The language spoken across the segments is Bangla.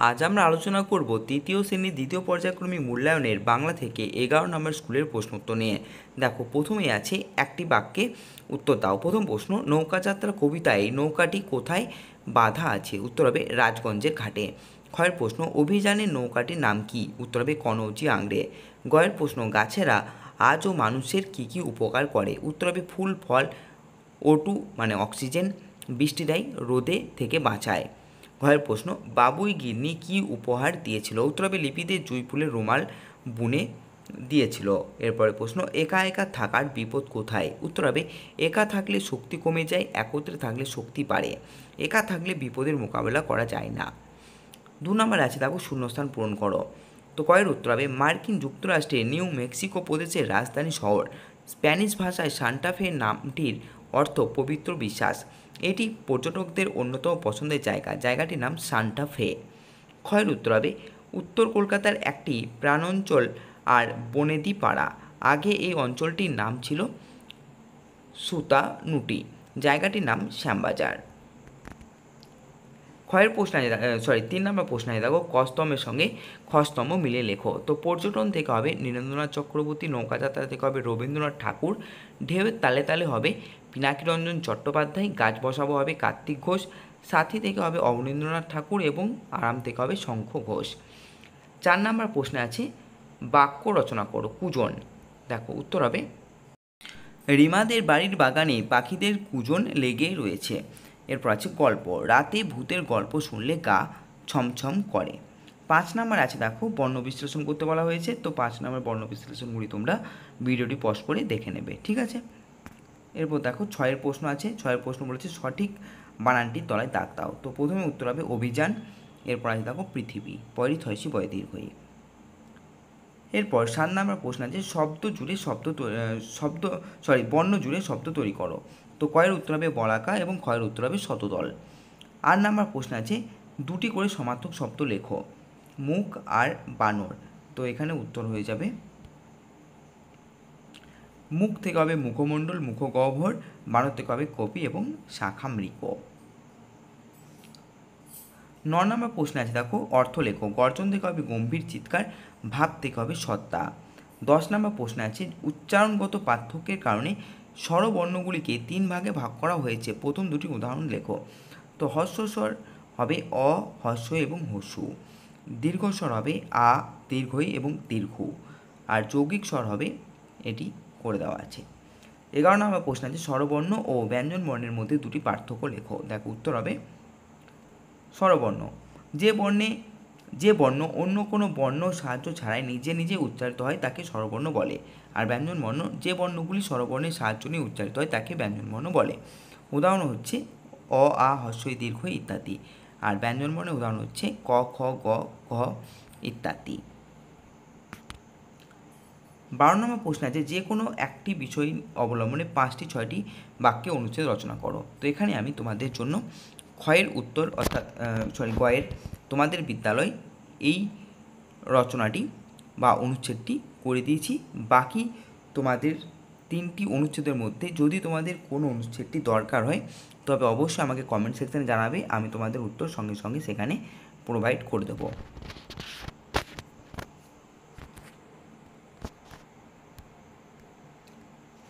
আজ আমরা আলোচনা করব তৃতীয় শ্রেণীর দ্বিতীয় পর্যায়ক্রমিক মূল্যায়নের বাংলা থেকে 11 নম্বর স্কুলের প্রশ্নোত্তর নিয়ে। দেখো, প্রথমেই আছে একটি বাক্যে উত্তর দাও। প্রথম প্রশ্ন, নৌকাযাত্রা কবিতায় নৌকাটি কোথায় বাঁধা আছে? উত্তর হবে রাজগঞ্জের ঘাটে। ক্ষয়ের প্রশ্ন, অভিযানের নৌকাটির নাম কি? উত্তর হবে কনৌজি আংড়ে। গয়ের প্রশ্ন, গাছেরা আজও মানুষের কি কি উপকার করে? উত্তর হবে ফুল ফল, O2 মানে অক্সিজেন, বৃষ্টি দেয়, রোদে থেকে বাঁচায়। ঘরের প্রশ্ন, বাবুই গিন্নি কি উপহার দিয়েছিল? উত্তর হবে লিপিতে জুঁই ফুলের রুমাল বুনে দিয়েছিল। এরপরে প্রশ্ন, একা একা থাকার বিপদ কোথায়? উত্তর হবে একা থাকলে শক্তি কমে যায়, একত্রে থাকলে শক্তি বাড়ে। একা থাকলে বিপদের মোকাবেলা করা যায় না। 2 নম্বর আছে, দেখো শূন্যস্থান পূরণ করো। তো কয়ের উত্তর হবে মার্কিন যুক্তরাষ্ট্রের নিউ মেক্সিকো প্রদেশের রাজধানী শহর। স্প্যানিশ ভাষায় সান্টা ফে নামটির অর্থ পবিত্র বিশ্বাস। এটি পর্যটকদের অন্যতম পছন্দের জায়গা। জায়গাটির নাম সান্টা ফে। ক্ষয়ের উত্তর হবে উত্তর কলকাতার একটি প্রাণাঞ্চল আর বনেদি পাড়া। আগে এই অঞ্চলটির নাম ছিল সুতানুটি। জায়গাটির নাম শ্যামবাজার। ক্ষয়ের প্রশ্ন আছে, 3 নম্বর প্রশ্ন আছে, দেখো কস্তম্ভের সঙ্গে খস্তম্ভ মিলিয়ে লেখো। তো পর্যটন থেকে হবে নীরেন্দ্রনাথ চক্রবর্তী, নৌকাযাত্রা থেকে হবে রবীন্দ্রনাথ ঠাকুর, ঢেউয়ের তালে তালে হবে পিনাকিরঞ্জন চট্টোপাধ্যায়, গাছ বসাবো হবে কার্তিক ঘোষ, সাথী থেকে হবে অবনীন্দ্রনাথ ঠাকুর এবং আরাম থেকে হবে শঙ্খ ঘোষ। 4 নম্বর প্রশ্নে আছে বাক্য রচনা করো। কুজন, দেখো উত্তর হবে রিমাদের বাড়ির বাগানে পাখিদের কুজন লেগে রয়েছে। এরপর আছে গল্প, রাতে ভূতের গল্প শুনলে গা ছমছম করে। 5 নম্বর আছে, দেখো বর্ণ বিশ্লেষণ করতে বলা হয়েছে। তো 5 নম্বর বর্ণ বিশ্লেষণগুলি তোমরা ভিডিওটি পজ করে দেখে নেবে, ঠিক আছে। এরপর দেখো 6 প্রশ্ন আছে। 6 প্রশ্ন বলেছে সঠিক বানানটির তলায় দাগ দাও। তো প্রথমে উত্তর হবে অভিযান। এরপর আছে দেখো পৃথিবী, পয়রি থয়সি বয় দীর্ঘই। এরপর 7 নম্বর প্রশ্ন আছে বর্ণ জুড়ে শব্দ তৈরি করো। তো কয়ের উত্তর হবে বলাকা এবং ক্ষয়ের উত্তর হবে শতদল। 8 নম্বর প্রশ্ন আছে দুটি করে সমার্থক শব্দ লেখো। মুখ আর বানর। তো এখানে উত্তর হয়ে যাবে মুখ থেকে হবে মুখমণ্ডল, মুখগহ্বর, বানর থেকে হবে কপি এবং শাখামৃগ। 9 নম্বর প্রশ্ন আছে, দেখো অর্থ লেখো। গর্জন থেকে হবে গম্ভীর চিৎকার, ভাব থেকে হবে সত্তা। 10 নম্বর প্রশ্ন আছে উচ্চারণগত পার্থক্যের কারণে স্বরবর্ণগুলিকে 3 ভাগে ভাগ করা হয়েছে। প্রথম দুটি উদাহরণ লেখো। তো হস্যস্বর হবে অ, হস্য এবং হসু। দীর্ঘস্বর হবে আ, দীর্ঘই এবং দীর্ঘ। আর যৌগিক স্বর হবে, এটি করে দেওয়া আছে। 11 নম্বর প্রশ্ন আছে স্বরবর্ণ ও ব্যঞ্জন বর্ণের মধ্যে দুটি পার্থক্য লেখো। দেখো উত্তর হবে স্বরবর্ণ, যে বর্ণ অন্য কোনো বর্ণ সাহায্য ছাড়াই নিজে নিজে উচ্চারিত হয় তাকে স্বরবর্ণ বলে। আর ব্যঞ্জনবর্ণ, যে বর্ণগুলি স্বরবর্ণের সাহায্য নিয়ে উচ্চারিত হয় তাকে ব্যঞ্জনবর্ণ বলে। উদাহরণ হচ্ছে অ, আ, হস্যই, দীর্ঘ ইত্যাদি। আর ব্যঞ্জনবর্ণের উদাহরণ হচ্ছে ক, খ, গ, ঘ ইত্যাদি। 12 নম্বর প্রশ্ন আছে যে কোনো একটি বিষয় অবলম্বনে 5টি 6টি বাক্যে অনুচ্ছেদ রচনা করো। তো এখানে আমি তোমাদের জন্য ক্ষয়ের উত্তর অর্থাৎ গয়ের তোমাদের বিদ্যালয় এই রচনাটি বা অনুচ্ছেদটি করে দিয়েছি। বাকি তোমাদের 3টি অনুচ্ছেদের মধ্যে যদি তোমাদের কোনো অনুচ্ছেদটি দরকার হয় তবে অবশ্যই আমাকে কমেন্ট সেকশানে জানাবে, আমি তোমাদের উত্তর সঙ্গে সঙ্গে সেখানে প্রোভাইড করে দেবো।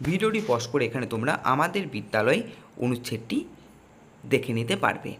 ভিডিওটি পজ করে এখানে তোমরা আমাদের বিদ্যালয় অনুচ্ছেদটি দেখে নিতে পারবে।